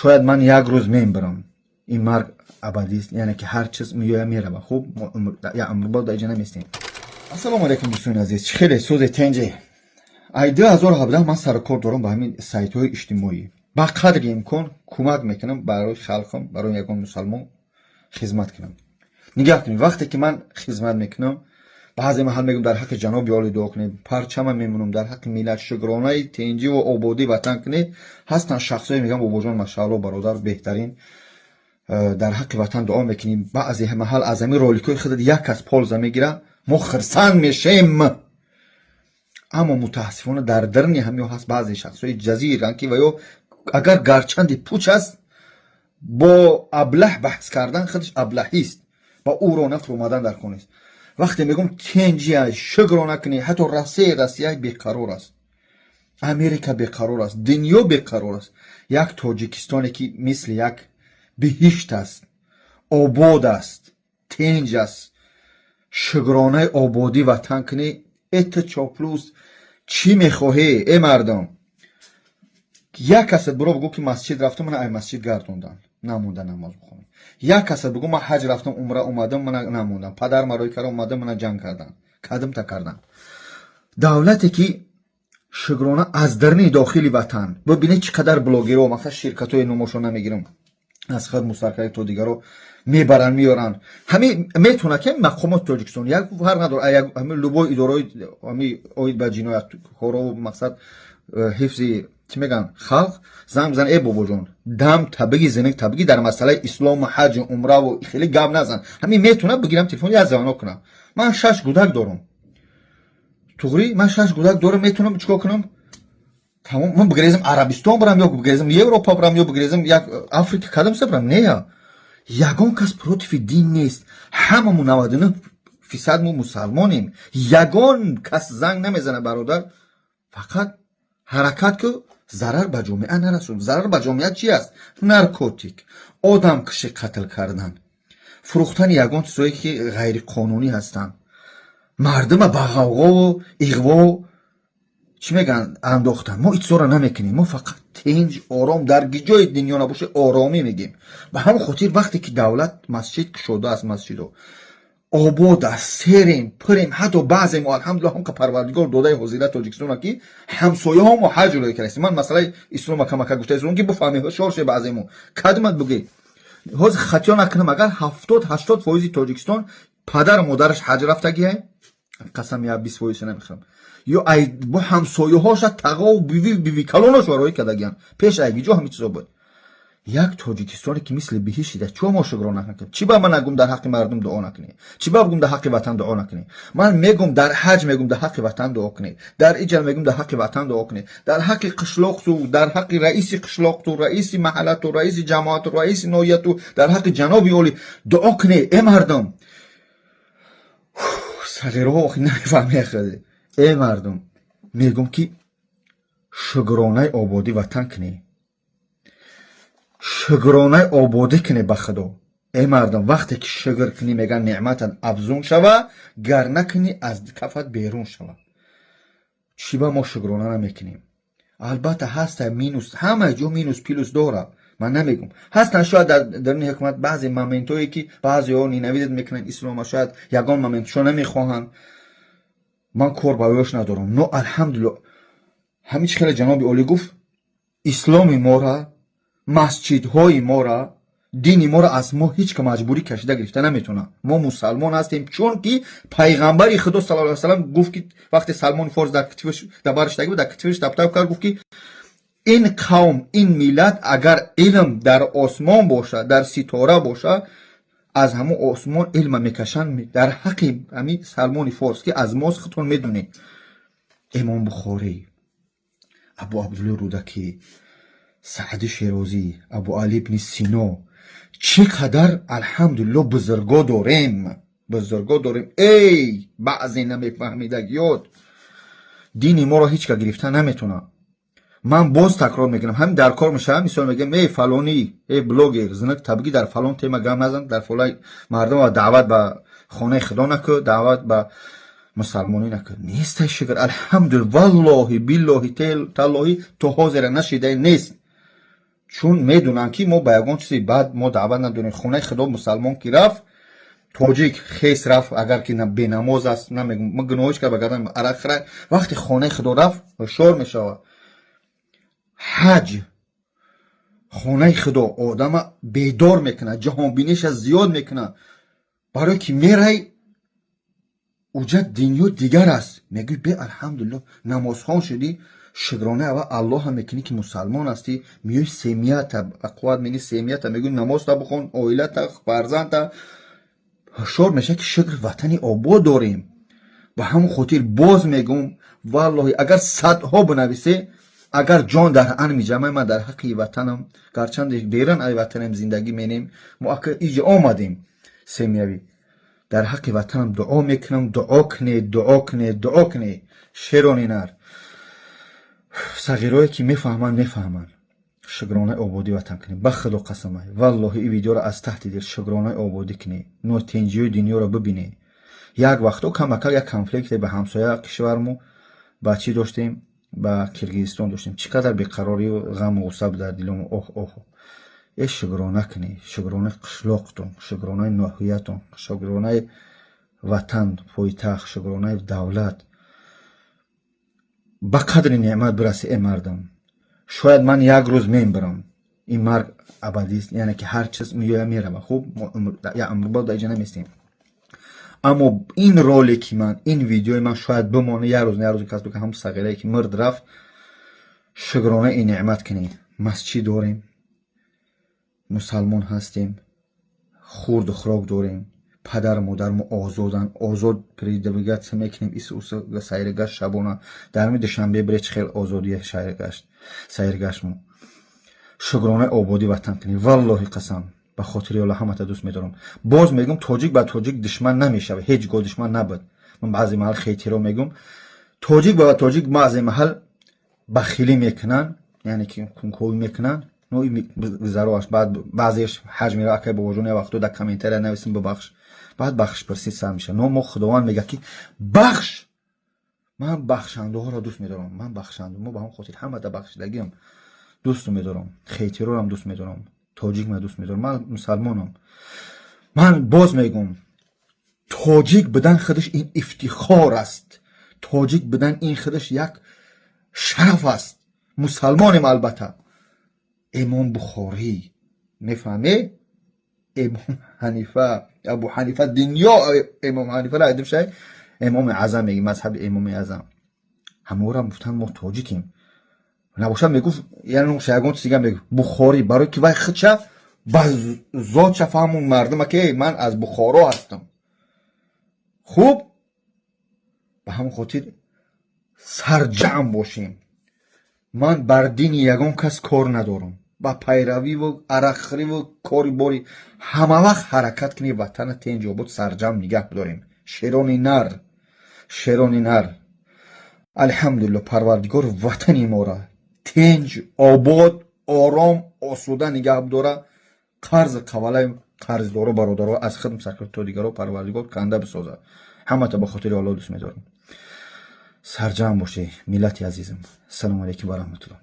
شاید من یک روز میمیرم، این مرگ ابدی است، یعنی که هر چیز میوه میره. خوب یا عمر با در جنم استیم. السلام علیکم دوستان عزیز، خیلی سوز تنجه ای 2017 من سر کار دارم با همین سایت های اجتماعی. با قدر امکان کمک میکنم برای خلقم، برای یگان مسلمان خدمت کنم. نگاه کنید وقتی که من خدمت میکنم بعضی محل میگم در حق جناب عالی دعا کنید، پرچم میمونم در حق ملت شکرانه تنجی و آبادی وطن کنید. هستن شخصایی میگم بابا جان ماشاءالله برادر بهترین در حق وطن دعا میکنیم. بعضی محل از همین رولیکای خود یک از پولزا میگیره ما خرسان میشیم. اما متاسفانه در درنی همین هست بعضی شخصای جزیرن که و یا اگر گرچند پوچ است با ابله بحث کردن خودش ابلهی است، با او رو نفر اومدن در خونه است. وقتی میگم تنجی شکر نکنی، حتی روسیه بیقرار است، امریکا بیقرار است، دنیا بیقرار است. یک تاجیکستانی که مثل یک بهشت است، آباد است، تنج است، شکرانه آبادی وطن کنی. ات چاپلوس چی میخواهی ای مردم؟ یک کس برو بگو که مسجد رفتم من ای مسجد گردوندن نمونده نماز بخونم. یک کس بگو من حج رفتم عمره اومدم من نموندم، پدر مرای کرد اومدم من جنگ کردم کدم تا کردم. دولتی که شکرانه از درنی داخلی وطن ببینید چقدر بلاگر و مثلا شرکت های نماشو نمیگیرم از خود مستقل تو دیگر رو میبرن میارن. همین میتونه که مقامات تاجیکستان یک فرق نداره، همین لوبای اداره همین اوید به جنایت کارو مقصد حفظ چی میگن خلق زنگ بزن ای بابا جان دم تبگی زنگ تبگی در مسئله اسلام و حج و عمره و خیلی گپ نزن. همین میتونه بگیرم تلفن یا زنگ کنم. من 6 کودک دارم توغری، من 6 کودک دارم. میتونم چیکار کنم؟ تمام من بگریزم عربستان برم یا بگریزم اروپا برم یا بگریزم یک آفریقا کدام سه برم؟ نه، یگان کس پروتیف دین نیست. هممون 99% مو مسلمانیم. یگان کس زنگ نمیزنه برادر، فقط حرکت که ضرر به جامعه نرسون. ضرر به جامعه چی است؟ نارکوتیک، آدم کشی، قتل کردن، فروختن یگان چیزایی که غیر قانونی هستن، مردم به غوغا و اغوا چی میگن انداختن. ما ایت را نمیکنیم، ما فقط تنج آرام در جای دنیا نباشه آرامی میگیم. به همون خاطر وقتی که دولت مسجد شده است، مسجدو آباد است، سریم پریم، حتی بعضی ما الحمدلله هم که پروردگار داده حضرت تاجیکستان که همسایه ها ما حج رو کردیم. من مثلا اسلام کمک گفته اسلام که بفهمی شورش بعضی ما کدمت بگی حاضر خطا نکنم اگر 70-80% تاجیکستان پدر و مادرش حج رفتگیه، قسم یا 20% نمیخوام، یا ای با همسایه هاش تقا و بیوی کلوناش ورای کدگیان پیش ای جو همین چیزا بود. یک تاجیکستانی که مثل بهشت است، چه ما شکرانه نکنیم؟ چی با من نگم در حق مردم دعا نکنی؟ چی با بگم در حق وطن دعا نکنی؟ من میگم در حج میگم در حق وطن دعا کنی، در اجل میگم در حق وطن دعا کنی، در حق قشلاق تو، در حق رئیس قشلاق تو، رئیس محله تو، رئیس جماعت تو، رئیس نویت تو، در حق جناب عالی دعا کنی. ای مردم صغیره ها وقتی نمیفهمی خیلی. ای مردم میگم که شکرانه آبادی وطن کنی، شکرانه آبادی کنی به خدا. ای مردم وقتی که شکر کنی میگن نعمت افزون شوه، گر نکنی از کفت بیرون شوه. چی با ما شکرانه نمیکنیم؟ البته هست مینوس، همه جو مینوس پیلوس داره، من نمیگم هستن. شاید در این حکومت بعضی مومنتایی که بعضی ها نینویدت میکنن اسلام شاید یگان مومنتشو نمیخواهن، من کار باویش ندارم. نو الحمدلله همین خیلی جناب عالی گفت اسلامی ما را، مسجدهای ما را، دین ما را از ما هیچ که مجبوری کشیده گرفته نمیتونه. ما مسلمان هستیم چون که پیغمبر خدا صلی الله علیه و سلم گفت که وقتی سلمان فارس در کتفش در برش در کتفش تپ کرد گفت که این قوم این ملت اگر علم در آسمان باشه، در ستاره باشه، از همون آسمان علم میکشن. در حق همین سلمان فارس که از ماست خودتون میدونی. امام بخاری، ابو عبدالله رودکی، سعد شیرازی، ابو علی ابن سینا، چقدر الحمدلله بزرگا داریم. ای بعضی نمیفهمیدگیات دینی ما را هیچ که گرفته نمیتونه. من باز تکرار میکنم، همین در کار میشه مثلا میگم ای فلانی ای بلاگر زنک تبگی در فلان تیمه گام نزن، در فلان مردم دعوت به خانه خدا نکن، دعوت به مسلمانی نکن. نیست شکر الحمدلله والله بالله تالله تو حاضر نشیده نیست. چون میدونن که ما با یگان چیزی بعد ما دعوت نداریم. خونه خدا مسلمان کی رفت تاجیک خیس رفت اگر که نه به نماز است نمیگم ما گناهش که بگردم عرق خره وقتی خانه خدا رفت شور میشود. حج خانه خدا آدم بیدار میکنه جهان بینیش از زیاد میکنه برای که میره اوجا دنیا دیگر است میگی به الحمدلله نماز خان شدی شکرانه اول الله هم میکنی که مسلمان هستی میای سمیت اقواد میگی سمیت میگی نماز تا بخون اویلت فرزند شور میشه که شکر وطنی آباد داریم. به همون خاطر باز میگم والله اگر صدها بنویسه اگر جان در ان میجمع من در حق وطنم گرچند دیرن ای وطنم زندگی مینیم ما اگر ایجا آمدیم سمیوی در حق وطنم دعا میکنم دعا کنه شیرانی نر صغیرایی که میفهمن شکرانه آبادی وطن کنی به خدا قسم والله این ویدیو را از تحت دیر شکرانه آبادی کنی نو تنجیو دنیا را ببینی. یک وقتو کمکل یک کنفلیکت به همسایه کشورمو با چی داشتیم با کرگیزستان داشتیم چقدر بیقراری و غم و غصه در دلم اوه ای شکرانه کنی شکرانه قشلاقتون شکرانه ناحیتون شکرانه وطن پایتخت شکرانه دولت به قدر نعمت برسی ای مردم. شاید من یک روز میمیرم این مرگ ابدی است یعنی که هر چیز میره خوب یا عمر بعد اینجا نمیستیم اما این رولی که من این ویدیو من شاید بمانه یک روز نه روز کسب که هم صغیره که مرد رفت شکرانه این نعمت کنی مسجد داریم مسلمان هستیم خورد و خوراک داریم پدر مادرمو آزاد پریدویگت میکنیم ایسوس سیرگشت شبانه در می دوشنبه برچ خیلی آزادی سیرگشتمو شکرانه آبادی وطن کنی والله قسم به خاطر الله همه تا دوست میدارم. باز میگم تاجیک با تاجیک دشمن نمیشه هیچ گاه دشمن نبود. من بعضی محل خیلی رو میگم تاجیک با تاجیک بعضی محل بخیلی میکنن یعنی که کنکوی میکنن نوعی زراش بعد بعضیش حجمی را که با وجود وقتو در کامنتر نویسیم ببخش بعد بخش پرسی سر میشه. نو خداوند میگه که بخش من بخشنده ها را دوست میدارم من بخشنده ما به هم خاطر همه تا بخشیدگیم دوست میدارم خیلی رو هم دوست میدارم تاجیک من دوست میدارم من مسلمانم. من باز میگم تاجیک بدن خودش این افتخار است تاجیک بدن این خودش یک شرف است مسلمانم. البته امام بخاری میفهمه امام حنیفه ابو حنیفه دنیا امام حنیفه را ادبشه امام اعظم میگه مذهب امام اعظم همه را گفتن ما تاجیکیم نباشه میگفت یعنی شیگان چیزی میگه بخاری برای که وای خودشه باز زاد چه فهمون مردم که من از بخارا هستم خوب به همون خاطر سرجم باشیم. من بر دین یگان کس کار ندارم با پیروی و عرقخوری و کاری باری همه وقت حرکت کنی وطن تنج آباد سرجم نگه بداریم. شیرانی نر الحمدلله پروردگار وطنی ما را تنج آباد آرام آسوده نگه بداره. قرض قوله قرض دارو برادرها از خدم سکرت دیگرها پروردگار کنده بسازه. همه تا به خاطر الله دوست میدارم. سرجم باشه ملت عزیزم. سلام علیکم و رحمت الله.